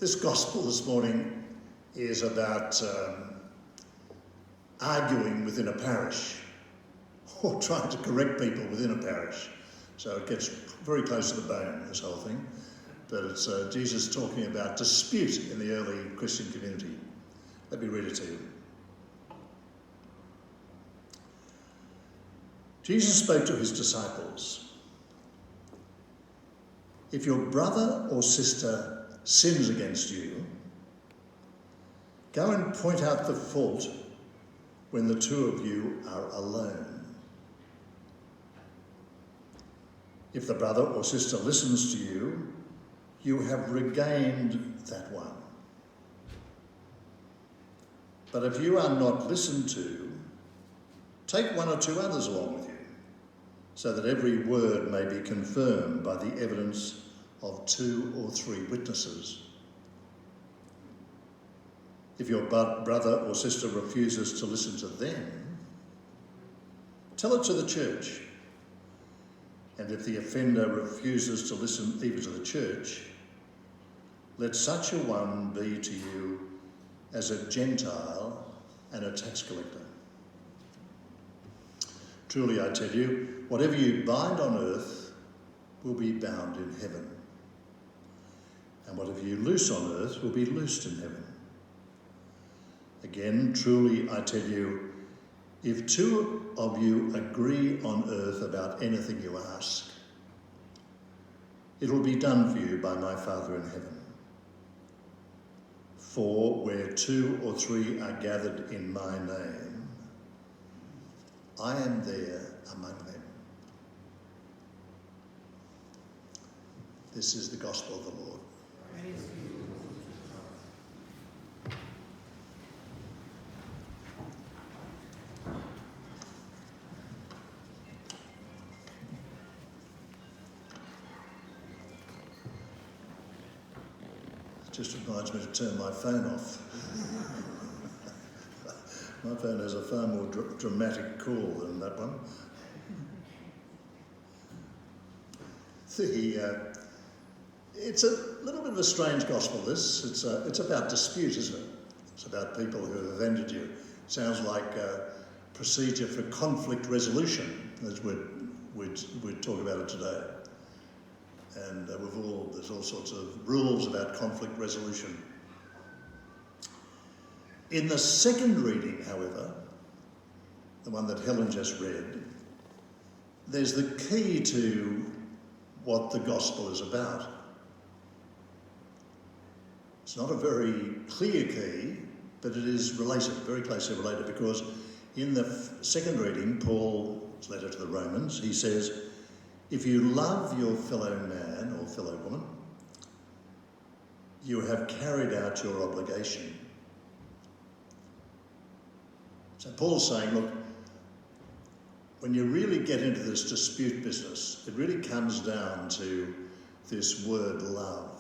This gospel this morning is about arguing within a parish or trying to correct people within a parish. So it gets very close to the bone, this whole thing. But it's Jesus talking about dispute in the early Christian community. Let me read it to you. Jesus spoke to his disciples. If your brother or sister sins against you, go and point out the fault when the two of you are alone. If the brother or sister listens to you, you have regained that one. But if you are not listened to, take one or two others along with you, so that every word may be confirmed by the evidence of 2 or 3 witnesses. If your brother or sister refuses to listen to them, tell it to the church. And if the offender refuses to listen even to the church, let such a one be to you as a Gentile and a tax collector. Truly I tell you, whatever you bind on earth will be bound in heaven, and whatever you loose on earth will be loosed in heaven. Again, truly I tell you, if 2 of you agree on earth about anything you ask, it will be done for you by my Father in heaven. For where 2 or 3 are gathered in my name, I am there among them. This is the gospel of the Lord. Praise you. It just reminds me to turn my phone off. My phone has a far more dramatic call than that one. It's a little bit of a strange gospel, this. It's about dispute, isn't it? It's about people who have offended you. It sounds like a procedure for conflict resolution, as we'd talk about it today. And there's all sorts of rules about conflict resolution. In the second reading, however, the one that Helen just read, there's the key to what the gospel is about. It's not a very clear key, but it is related, very closely related, because in the second reading, Paul's letter to the Romans, he says, if you love your fellow man or fellow woman, you have carried out your obligation. So Paul's saying, look, when you really get into this dispute business, it really comes down to this word love.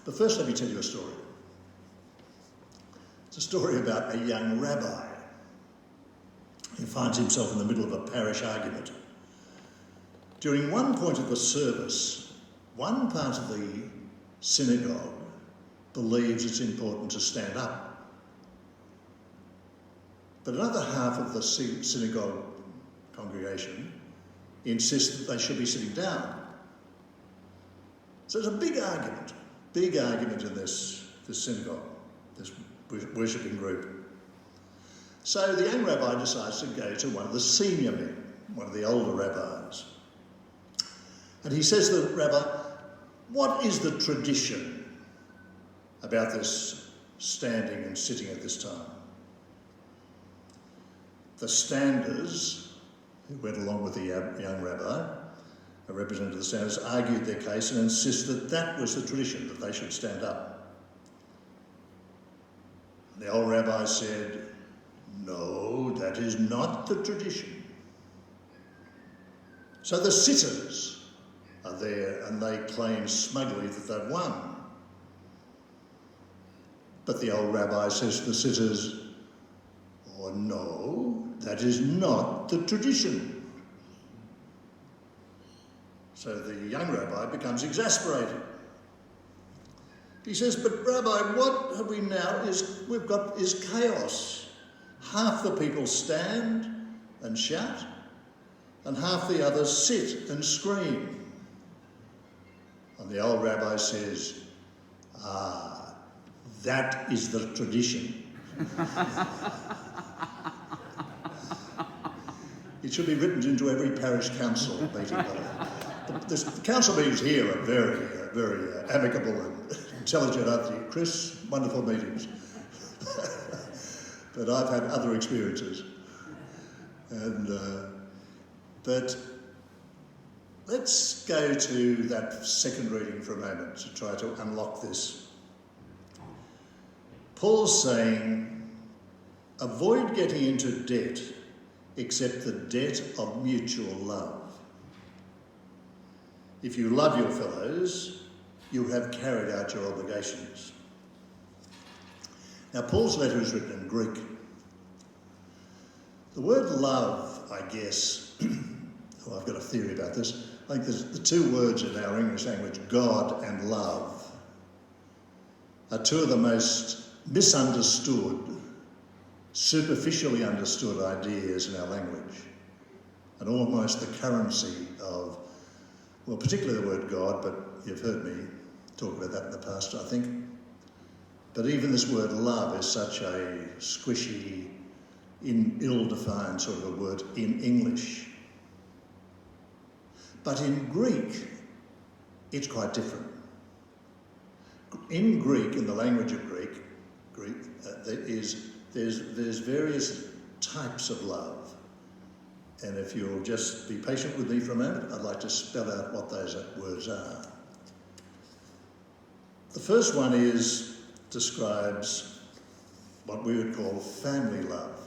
But first, let me tell you a story. It's a story about a young rabbi who finds himself in the middle of a parish argument. During one point of the service, one part of the synagogue believes it's important to stand up. But another half of the synagogue congregation insists that they should be sitting down. So it's a big argument in this synagogue, this worshipping group. So the young rabbi decides to go to one of the senior men, one of the older rabbis. And he says to the rabbi, what is the tradition about this standing and sitting at this time? The standers, who went along with the young rabbi, a representative of the standers, argued their case and insisted that was the tradition, that they should stand up. The old rabbi said, no, that is not the tradition. So the sitters are there and they claim smugly that they've won. But the old rabbi says to the sitters, oh no, that is not the tradition. So the young rabbi becomes exasperated. He says, "But Rabbi, what have we now is chaos. Half the people stand and shout, and half the others sit and scream." And the old rabbi says, "Ah, that is the tradition." It should be written into every parish council meeting. The council meetings here are very amicable and intelligent, aren't they? Chris, wonderful meetings. But I've had other experiences. But let's go to that second reading for a moment to try to unlock this. Paul's saying, avoid getting into debt except the debt of mutual love. If you love your fellows, you have carried out your obligations. Now, Paul's letter is written in Greek. The word love, I guess, I've got a theory about this. I think the two words in our English language, God and love, are two of the most misunderstood, superficially understood ideas in our language, and almost the currency of, well, particularly the word God, but you've heard me talk about that in the past, I think. But even this word love is such a squishy, ill-defined sort of a word in English. But in Greek, it's quite different. In Greek, in the language of Greek, there's various types of love. And if you'll just be patient with me for a moment, I'd like to spell out what those words are. The first one describes what we would call family love.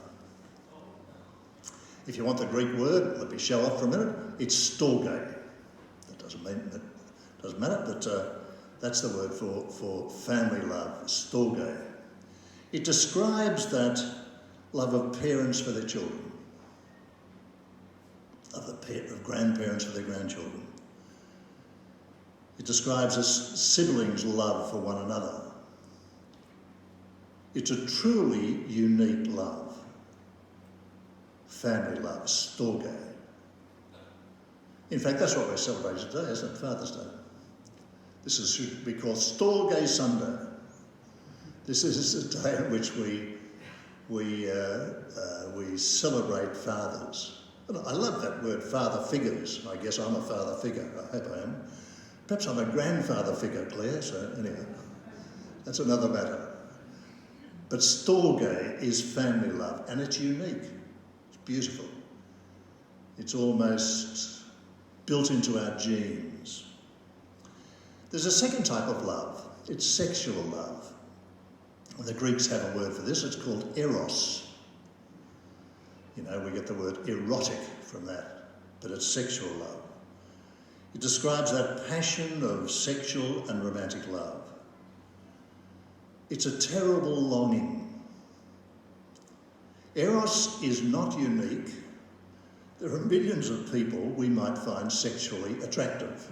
If you want the Greek word, let me show off for a minute, it's storge. That doesn't matter, but that's the word for family love, storge. It describes that love of parents for their children, of grandparents for their grandchildren. It describes a siblings' love for one another. It's a truly unique love. Family love, storge. In fact, that's what we're celebrating today, isn't it? Father's Day. This should be called Storge Sunday. This is a day in which we celebrate fathers. And I love that word, father figures. I guess I'm a father figure. I hope I am. Perhaps I'm a grandfather figure, Claire. So anyway, that's another matter. But storge is family love, and it's unique. It's beautiful. It's almost built into our genes. There's a second type of love. It's sexual love. And the Greeks have a word for this. It's called eros. You know, we get the word erotic from that, but it's sexual love. It describes that passion of sexual and romantic love. It's a terrible longing. Eros is not unique. There are millions of people we might find sexually attractive.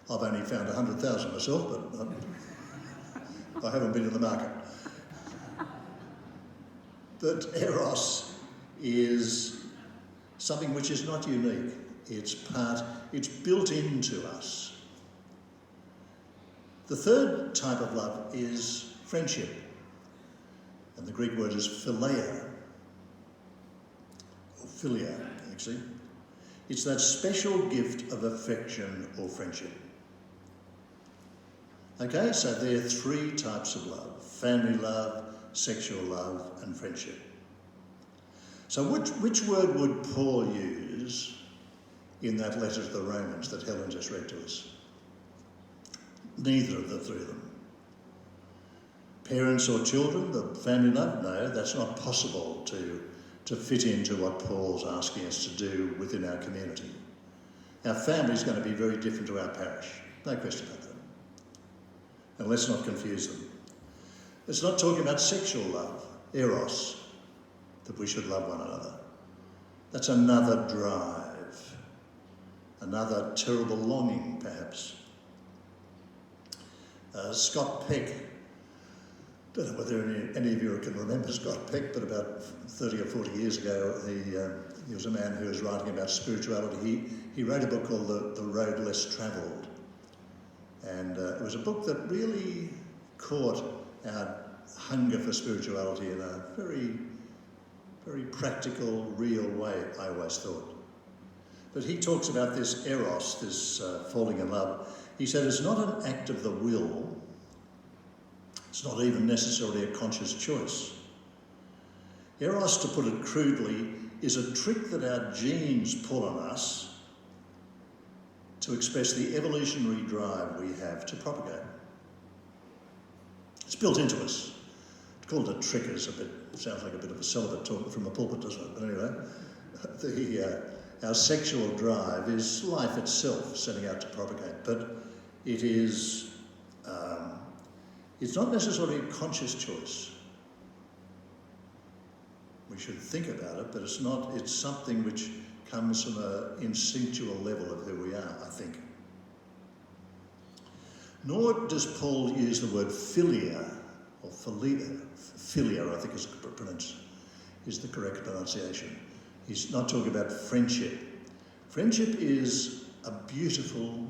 I've only found 100,000 myself, but I haven't been in the market. But eros is something which is not unique. It's built into us. The third type of love is friendship. And the Greek word is philia. Or philia, actually. It's that special gift of affection or friendship. Okay, so there are three types of love: family love, sexual love, and friendship. So which word would Paul use in that letter to the Romans that Helen just read to us? Neither of the three of them. Parents or children, the family love? No, that's not possible to fit into what Paul's asking us to do within our community. Our family is going to be very different to our parish. No question about that. And let's not confuse them. It's not talking about sexual love, eros, that we should love one another. That's another drive. another terrible longing, perhaps. Scott Peck, don't know whether any of you can remember Scott Peck, but about 30 or 40 years ago, he was a man who was writing about spirituality. He wrote a book called The Road Less Travelled. And it was a book that really caught our hunger for spirituality in a very, very practical, real way, I always thought. But he talks about this eros, this falling in love. He said it's not an act of the will. It's not even necessarily a conscious choice. Eros, to put it crudely, is a trick that our genes pull on us to express the evolutionary drive we have to propagate. It's built into us. To call it a trick is it sounds like a bit of a celibate talk from a pulpit, doesn't it? But anyway, our sexual drive is life itself setting out to propagate, but it is, it's not necessarily a conscious choice. We should think about it, but it's something which comes from an instinctual level of who we are, I think. Nor does Paul use the word philia, or philia, I think is the correct pronunciation. He's not talking about friendship. Friendship is a beautiful,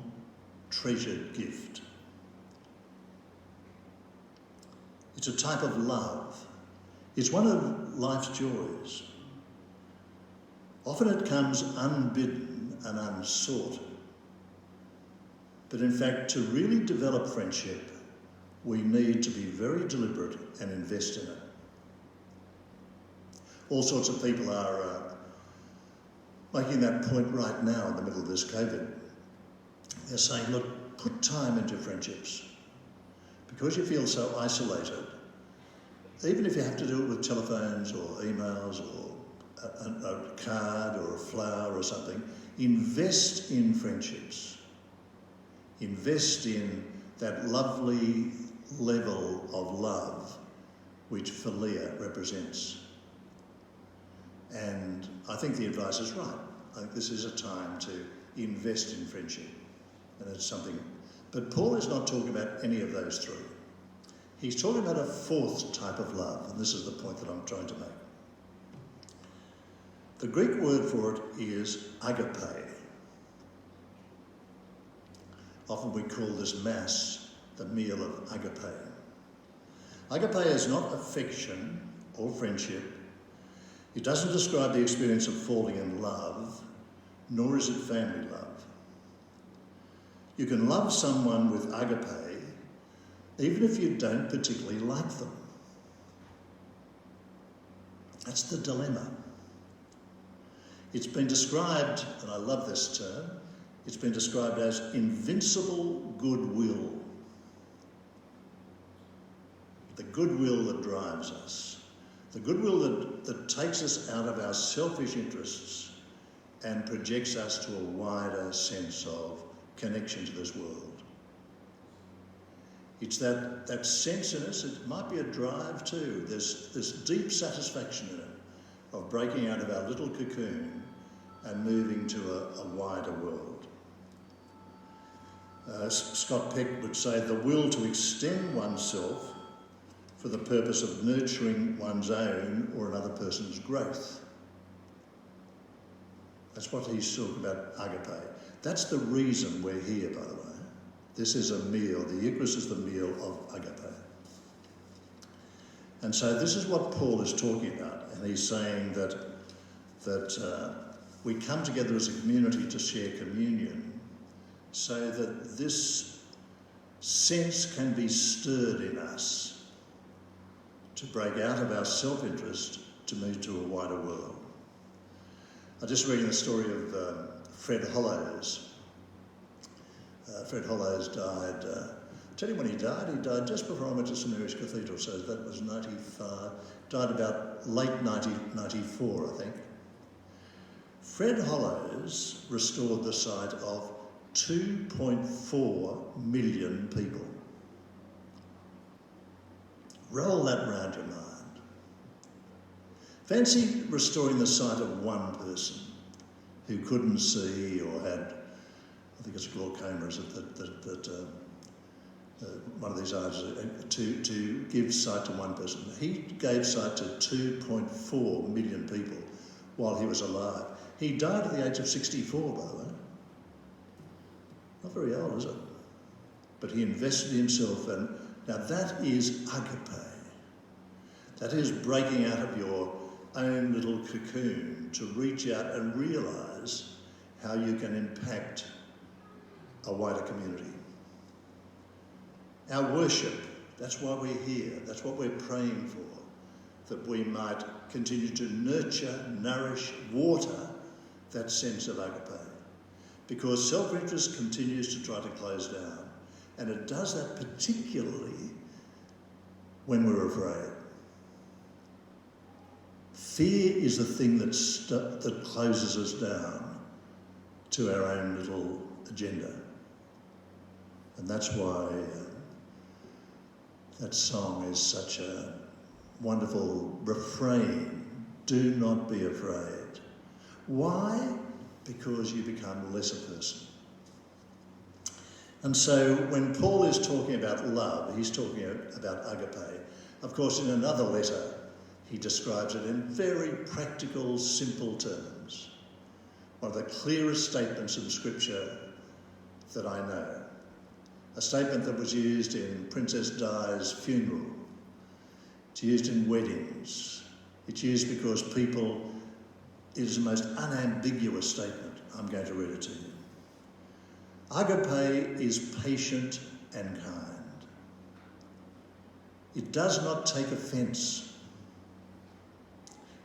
treasured gift. It's a type of love. It's one of life's joys. Often it comes unbidden and unsought. But in fact, to really develop friendship, we need to be very deliberate and invest in it. All sorts of people are making that point right now in the middle of this COVID. They're saying, look, put time into friendships. Because you feel so isolated, even if you have to do it with telephones or emails or a card or a flower or something, invest in friendships. Invest in that lovely level of love which philia represents. And I think the advice is right. I think this is a time to invest in friendship. And it's something. But Paul is not talking about any of those three. He's talking about a fourth type of love, and this is the point that I'm trying to make. The Greek word for it is agape. Often we call this Mass the meal of agape. Agape is not affection or friendship. It doesn't describe the experience of falling in love, nor is it family love. You can love someone with agape even if you don't particularly like them. That's the dilemma. It's been described, and I love this term, it's been described as invincible goodwill. The goodwill that drives us. The goodwill that takes us out of our selfish interests and projects us to a wider sense of connection to this world. It's that sense in us, it might be a drive too. There's this deep satisfaction in it of breaking out of our little cocoon and moving to a wider world. Scott Peck would say the will to extend oneself for the purpose of nurturing one's own or another person's growth. That's what he's talking about, agape. That's the reason we're here, by the way. This is a meal. The Eucharist is the meal of agape. And so this is what Paul is talking about. And he's saying that we come together as a community to share communion so that this sense can be stirred in us to break out of our self-interest to move to a wider world. I'm just reading the story of Fred Hollows. Fred Hollows died, tell you when he died just before I went to St Mary's Cathedral, so that was 95, died about late 1994, I think. Fred Hollows restored the sight of 2.4 million people. Roll that round your mind. Fancy restoring the sight of one person who couldn't see or had I think it's glaucoma, is it, that one of these eyes, to give sight to one person. He gave sight to 2.4 million people while he was alive. He died at the age of 64, by the way. Not very old, is it? But he invested himself, and now that is agape. That is breaking out of your own little cocoon to reach out and realise how you can impact a wider community. Our worship, that's why we're here, that's what we're praying for, that we might continue to nurture, nourish, water that sense of agape. Because self-interest continues to try to close down, and it does that particularly when we're afraid. Fear is the thing that closes us down to our own little agenda. And that's why that song is such a wonderful refrain. Do not be afraid. Why? Because you become less a person. And so when Paul is talking about love, he's talking about agape. Of course, in another letter, he describes it in very practical, simple terms. One of the clearest statements in Scripture that I know. A statement that was used in Princess Di's funeral. It's used in weddings. It's used because it is the most unambiguous statement. I'm going to read it to you. Agape is patient and kind. It does not take offence.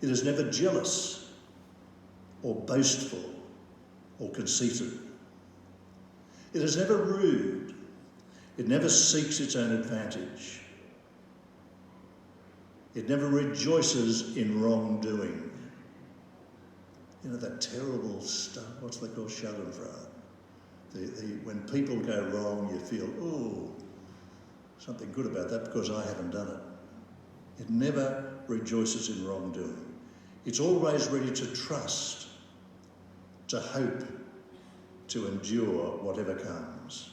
It is never jealous or boastful or conceited. It is never rude. It never seeks its own advantage. It never rejoices in wrongdoing. You know, that terrible stuff, what's they call schadenfreude? When people go wrong, you feel, oh, something good about that because I haven't done it. It never rejoices in wrongdoing. It's always ready to trust, to hope, to endure whatever comes.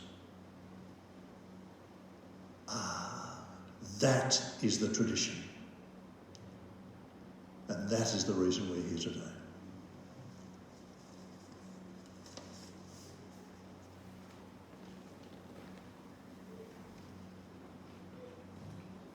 That is the tradition. And that is the reason we're here today.